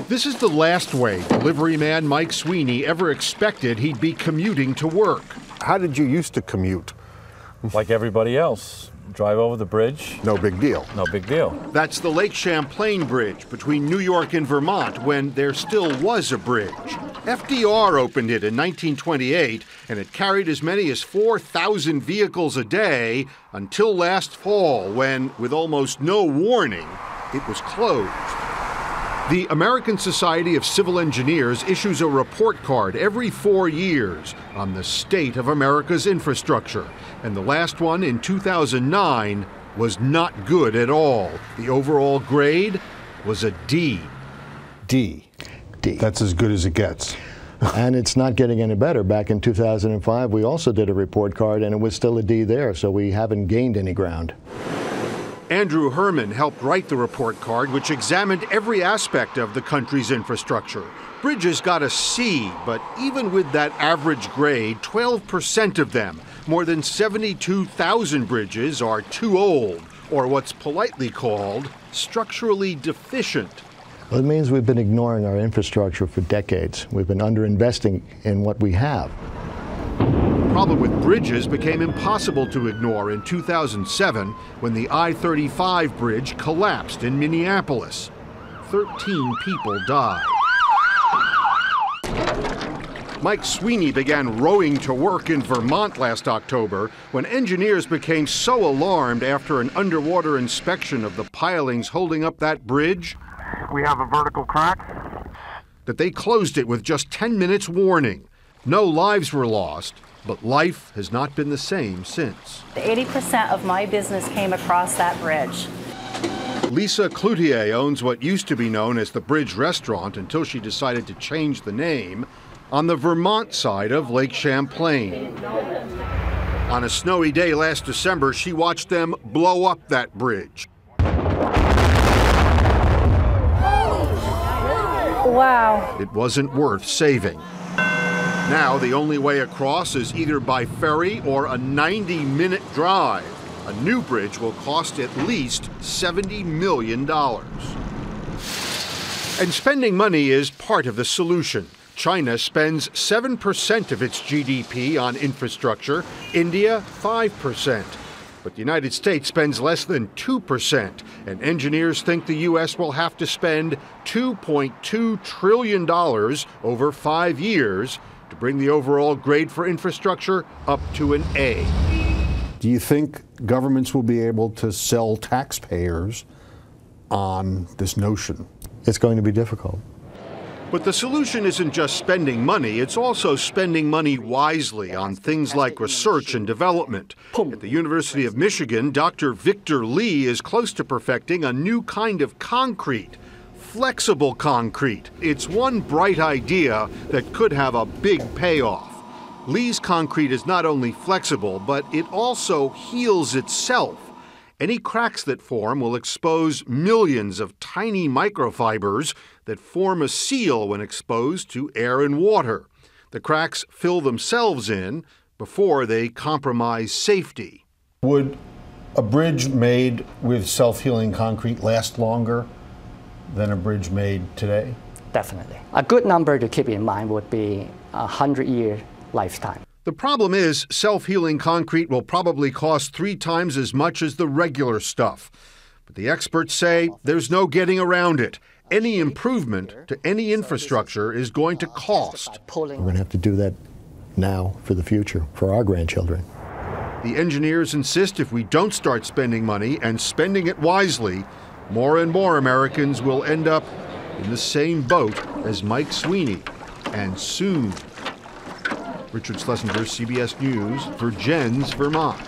This is the last way delivery man Mike Sweeney ever expected he'd be commuting to work. How did you used to commute? Like everybody else. Drive over the bridge. No big deal. No big deal. That's the Lake Champlain Bridge between New York and Vermont, when there still was a bridge. FDR opened it in 1928, and it carried as many as 4,000 vehicles a day until last fall, when, with almost no warning, it was closed. The American Society of Civil Engineers issues a report card every 4 years on the state of America's infrastructure, and the last one in 2009 was not good at all. The overall grade was a D. D. That's as good as it gets. And it's not getting any better. Back in 2005, we also did a report card, and it was still a D there, so we haven't gained any ground. Andrew Herman helped write the report card, which examined every aspect of the country's infrastructure. Bridges got a C, but even with that average grade, 12% of them, more than 72,000 bridges, are too old, or what's politely called structurally deficient. Well, it means we've been ignoring our infrastructure for decades. We've been underinvesting in what we have. The problem with bridges became impossible to ignore in 2007 when the I-35 bridge collapsed in Minneapolis. 13 people died. Mike Sweeney began rowing to work in Vermont last October when engineers became so alarmed after an underwater inspection of the pilings holding up that bridge. We have a vertical crack. That they closed it with just 10 minutes warning. No lives were lost, but life has not been the same since. 80% of my business came across that bridge. Lisa Cloutier owns what used to be known as the Bridge Restaurant until she decided to change the name, on the Vermont side of Lake Champlain. On a snowy day last December, she watched them blow up that bridge. Wow. It wasn't worth saving. Now, the only way across is either by ferry or a 90-minute drive. A new bridge will cost at least $70 million. And spending money is part of the solution. China spends 7% of its GDP on infrastructure, India 5%. But the United States spends less than 2%, and engineers think the U.S. will have to spend $2.2 trillion over 5 years to bring the overall grade for infrastructure up to an A. Do you think governments will be able to sell taxpayers on this notion? It's going to be difficult. But the solution isn't just spending money, it's also spending money wisely on things like research and development. At the University of Michigan, Dr. Victor Lee is close to perfecting a new kind of concrete, flexible concrete. It's one bright idea that could have a big payoff. Lee's concrete is not only flexible, but it also heals itself. Any cracks that form will expose millions of tiny microfibers that form a seal when exposed to air and water. The cracks fill themselves in before they compromise safety. Would a bridge made with self-healing concrete last longer than a bridge made today? Definitely. A good number to keep in mind would be a 100-year lifetime. The problem is self-healing concrete will probably cost 3 times as much as the regular stuff. But the experts say there's no getting around it. Any improvement to any infrastructure is going to cost. We're going to have to do that now for the future, for our grandchildren. The engineers insist if we don't start spending money and spending it wisely, more and more Americans will end up in the same boat as Mike Sweeney, and soon. Richard Schlesinger, CBS News, Vergennes, Vermont.